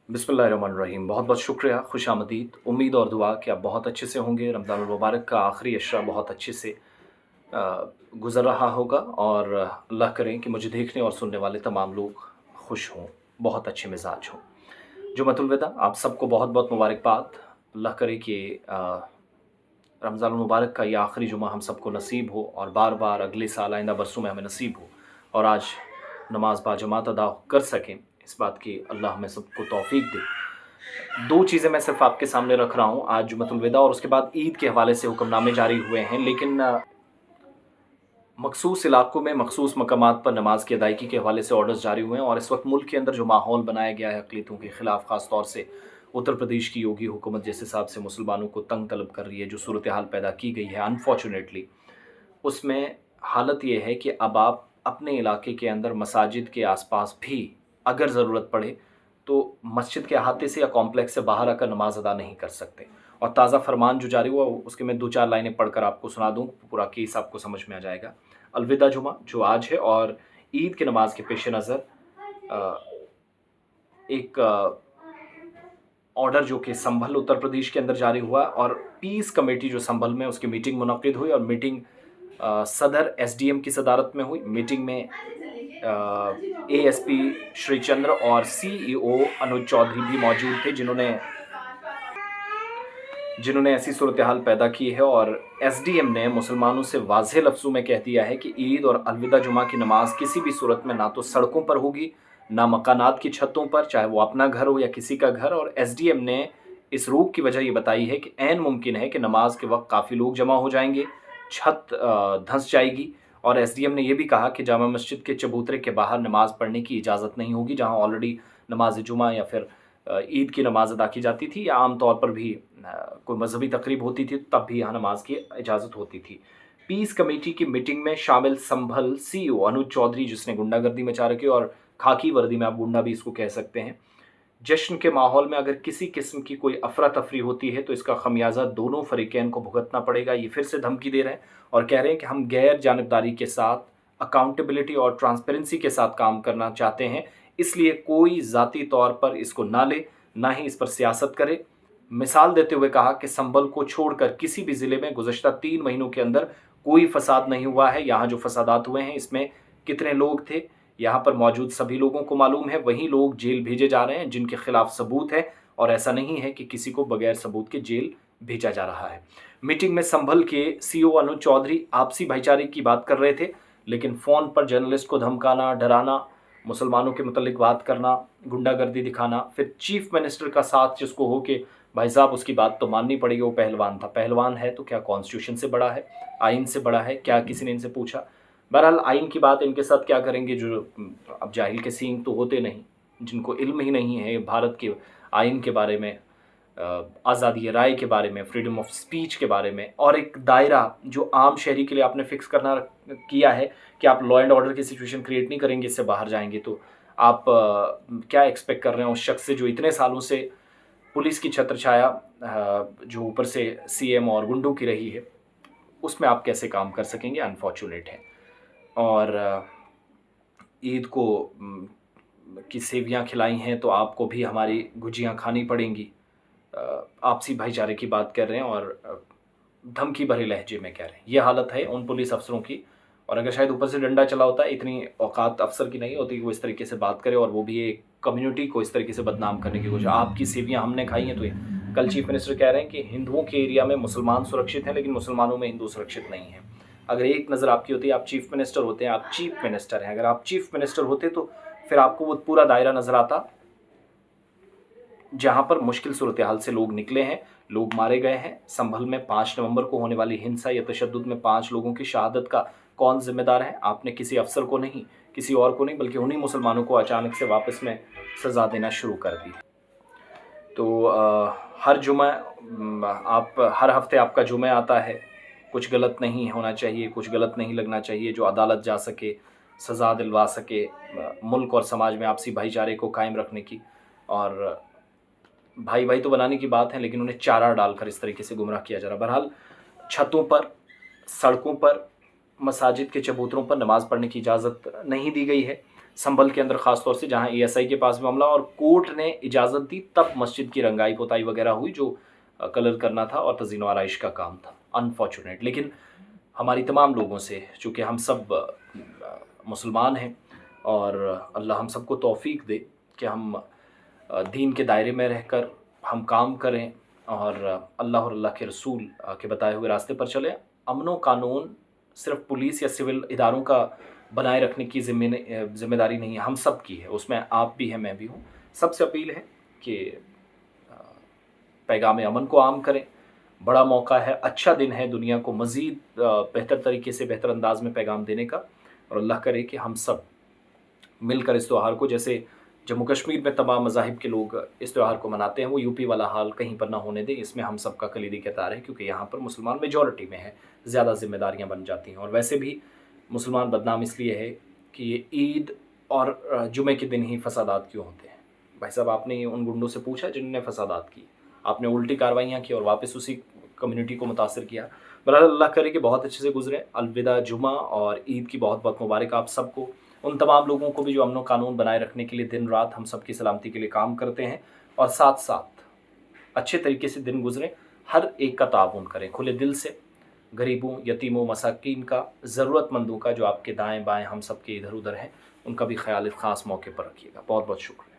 बिस्मिल्लाहिर्रहमानिर्रहीम। बहुत बहुत शुक्रिया, खुशामदीद। उम्मीद और दुआ कि आप बहुत अच्छे से होंगे। रमज़ान मुबारक का आखिरी अशरा बहुत अच्छे से गुज़र रहा होगा और अल्लाह करें कि मुझे देखने और सुनने वाले तमाम लोग खुश हों, बहुत अच्छे मिजाज हों। जुमअतुल विदा, आप सबको बहुत बहुत मुबारकबाद। अल्लाह करे कि रमज़ान मुबारक का ये आखिरी जुमा हम सबको नसीब हो और बार बार अगले साल आइंदा बरसों में हमें नसीब हो और आज नमाज बाजमात अदा कर सकें, इस बात की अल्लाह हमें सबको तौफीक दे। दो चीज़ें मैं सिर्फ आपके सामने रख रहा हूँ आज जुमअतुल विदा और उसके बाद ईद के हवाले से हुक्मनामे जारी हुए हैं, लेकिन मखसूस इलाकों में मखसूस मकामात पर नमाज की अदायगी के हवाले से ऑर्डर्स जारी हुए हैं और इस वक्त मुल्क के अंदर जो माहौल बनाया गया है अक़लीतों के ख़िलाफ़, ख़ास तौर से उत्तर प्रदेश की योगी हुकूमत जिस हिसाब से मुसलमानों को तंग तलब कर रही है, जो सूरत हाल पैदा की गई है अनफॉर्चुनेटली, उसमें हालत ये है कि अब आप अपने इलाके के अंदर मसाजिद के आसपास भी अगर ज़रूरत पड़े तो मस्जिद के अहाते से या कॉम्प्लेक्स से बाहर आकर नमाज अदा नहीं कर सकते। और ताज़ा फरमान जो जारी हुआ उसके मैं 2-4 लाइनें पढ़कर आपको सुना दूँ, पूरा केस आपको समझ में आ जाएगा। अलविदा जुमा जो आज है और ईद की नमाज के पेश नज़र एक ऑर्डर जो कि संभल उत्तर प्रदेश के अंदर जारी हुआ और पीस कमेटी जो संभल में उसकी मीटिंग मुनक्किद हुई और मीटिंग सदर एसडीएम की सदारत में हुई। मीटिंग में एएसपी श्री चंद्र और सीईओ अनुज चौधरी भी मौजूद थे, जिन्होंने ऐसी सूरत हाल पैदा की है और एसडीएम ने मुसलमानों से वाज़ेह लफ्ज़ों में कह दिया है कि ईद और अलविदा जुमा की नमाज किसी भी सूरत में ना तो सड़कों पर होगी, ना मकानात की छतों पर, चाहे वो अपना घर हो या किसी का घर। और एसडीएम ने इस रोक की वजह ये बताई है कि ऐन मुमकिन है कि नमाज के वक्त काफ़ी लोग जमा हो जाएंगे, छत धंस जाएगी। और एसडीएम ने यह भी कहा कि जामा मस्जिद के चबूतरे के बाहर नमाज पढ़ने की इजाज़त नहीं होगी, जहाँ ऑलरेडी नमाज जुमा या फिर ईद की नमाज अदा की जाती थी या आम तौर पर भी कोई मजहबी तकरीब होती थी तब भी यहाँ नमाज की इजाज़त होती थी। पीस कमेटी की मीटिंग में शामिल संभल सीईओ अनुज चौधरी, जिसने गुंडागर्दी मचा रखी और खाकी वर्दी में आप गुंडा भी इसको कह सकते हैं, जश्न के माहौल में अगर किसी किस्म की कोई अफरा तफरी होती है तो इसका खमियाजा दोनों फरीकैन को भुगतना पड़ेगा। ये फिर से धमकी दे रहे हैं और कह रहे हैं कि हम गैर जानिबदारी के साथ, अकाउंटेबिलिटी और ट्रांसपेरेंसी के साथ काम करना चाहते हैं, इसलिए कोई ज़ाती तौर पर इसको ना ले, ना ही इस पर सियासत करे। मिसाल देते हुए कहा कि संभल को छोड़कर किसी भी ज़िले में गुज़श्ता 3 महीनों के अंदर कोई फसाद नहीं हुआ है। यहाँ जो फसादात हुए हैं इसमें कितने लोग थे यहाँ पर मौजूद सभी लोगों को मालूम है। वही लोग जेल भेजे जा रहे हैं जिनके खिलाफ सबूत है और ऐसा नहीं है कि किसी को बगैर सबूत के जेल भेजा जा रहा है। मीटिंग में संभल के सीईओ अनुज चौधरी आपसी भाईचारे की बात कर रहे थे, लेकिन फ़ोन पर जर्नलिस्ट को धमकाना, डराना, मुसलमानों के मुतल्लिक बात करना, गुंडागर्दी दिखाना, फिर चीफ मिनिस्टर का साथ जिसको हो कि भाई साहब उसकी बात तो माननी पड़ेगी, वो पहलवान था। पहलवान है तो क्या कॉन्स्टिट्यूशन से बड़ा है, आइन से बड़ा है क्या, किसी ने इनसे पूछा? बहरहाल आइन की बात इनके साथ क्या करेंगे, जो अब जाहिल के सींग तो होते नहीं, जिनको इल्म ही नहीं है भारत के आइन के बारे में, आज़ादी राय के बारे में, फ्रीडम ऑफ स्पीच के बारे में, और एक दायरा जो आम शहरी के लिए आपने फिक्स करना किया है कि आप लॉ एंड ऑर्डर की सिचुएशन क्रिएट नहीं करेंगे, इससे बाहर जाएंगे, तो आप क्या एक्सपेक्ट कर रहे हैं उस शख्स से जो इतने सालों से पुलिस की छत्र छाया जो ऊपर से सीएम और गुंडों की रही है, उसमें आप कैसे काम कर सकेंगे? अनफॉर्चुनेट है। और ईद को की सेवियां खिलाई हैं तो आपको भी हमारी गुजियां खानी पड़ेंगी। आपसी भाईचारे की बात कर रहे हैं और धमकी भरे लहजे में कह रहे हैं। ये हालत है उन पुलिस अफसरों की, और अगर शायद ऊपर से डंडा चला होता है, इतनी औकात अफसर की नहीं होती कि वो इस तरीके से बात करे और वो भी एक कम्युनिटी को इस तरीके से बदनाम करने की कोशिश। आपकी सेवियां हमने खाई हैं, तो कल चीफ मिनिस्टर कह रहे हैं कि हिंदुओं के एरिया में मुसलमान सुरक्षित हैं लेकिन मुसलमानों में हिंदू सुरक्षित नहीं हैं। अगर एक नज़र आपकी होती है, आप चीफ मिनिस्टर होते हैं, आप चीफ मिनिस्टर हैं, अगर आप चीफ मिनिस्टर होते तो फिर आपको वो पूरा दायरा नज़र आता जहां पर मुश्किल सूरत हाल से लोग निकले हैं, लोग मारे गए हैं। संभल में 5 नवंबर को होने वाली हिंसा या तशद्दुद में 5 लोगों की शहादत का कौन जिम्मेदार है? आपने किसी अफसर को नहीं, किसी और को नहीं, बल्कि उन्हीं मुसलमानों को अचानक से वापस में सज़ा देना शुरू कर दी। तो हर जुमा आप हर हफ्ते आपका जुमा आता है, कुछ गलत नहीं होना चाहिए, कुछ गलत नहीं लगना चाहिए जो अदालत जा सके, सज़ा दिलवा सके, मुल्क और समाज में आपसी भाईचारे को कायम रखने की। और भाई भाई तो बनाने की बात है, लेकिन उन्हें चारा डालकर इस तरीके से गुमराह किया जा रहा है। बहरहाल छतों पर, सड़कों पर, मसाजिद के चबूतरों पर नमाज़ पढ़ने की इजाज़त नहीं दी गई है। संभल के अंदर ख़ास तौर से, जहाँ एएसआई के पास भी मामला, और कोर्ट ने इजाज़त दी तब मस्जिद की रंगाई पुताई वगैरह हुई, जो कलर करना था और तज़ीन व आराइश का काम था। अनफॉर्चुनेट, लेकिन हमारी तमाम लोगों से, चूँकि हम सब मुसलमान हैं, और अल्लाह हम सबको तौफ़ीक दे कि हम दीन के दायरे में रहकर हम काम करें और अल्लाह और अल्लाह के रसूल के बताए हुए रास्ते पर चलें। अमन व कानून सिर्फ़ पुलिस या सिविल इदारों का बनाए रखने की ज़िम्मेदारी नहीं है, हम सब की है। उसमें आप भी हैं, मैं भी हूँ। सबसे अपील है कि पैगाम अमन को आम करें। बड़ा मौका है, अच्छा दिन है दुनिया को मज़ीद बेहतर तरीके से, बेहतर अंदाज में पैगाम देने का, और अल्लाह करे कि हम सब मिलकर इस त्यौहार को, जैसे जम्मू कश्मीर में तमाम मज़ाहिब के लोग इस त्यौहार को मनाते हैं, वो यूपी वाला हाल कहीं पर ना होने दें। इसमें हम सब का कलीदी किरदार है, क्योंकि यहाँ पर मुसलमान मेजॉरिटी में है, ज़्यादा ज़िम्मेदारियाँ बन जाती हैं। और वैसे भी मुसलमान बदनाम इसलिए है कि ये ईद और जुमे के दिन ही फसादात क्यों होते हैं। भाई साहब, आपने उन गुंडों से पूछा जिन्होंने फसादात की? आपने उल्टी कार्रवाइयाँ की और वापस उसी कम्युनिटी को मुतासर किया। बहरहाल अल्लाह करे कि बहुत अच्छे से गुजरे। अलविदा जुमा और ईद की बहुत बहुत मुबारक आप सबको, उन तमाम लोगों को भी जो अमन कानून बनाए रखने के लिए दिन रात हम सब की सलामती के लिए काम करते हैं, और साथ साथ अच्छे तरीके से दिन गुजरें। हर एक का ताउन करें खुले दिल से, गरीबों, यतीमों, मसाकीन का, ज़रूरतमंदों का, जो आपके दाएं बाएं हम सब के इधर उधर हैं, उनका भी ख्याल इस ख़ास मौके पर रखिएगा। बहुत बहुत शुक्रिया।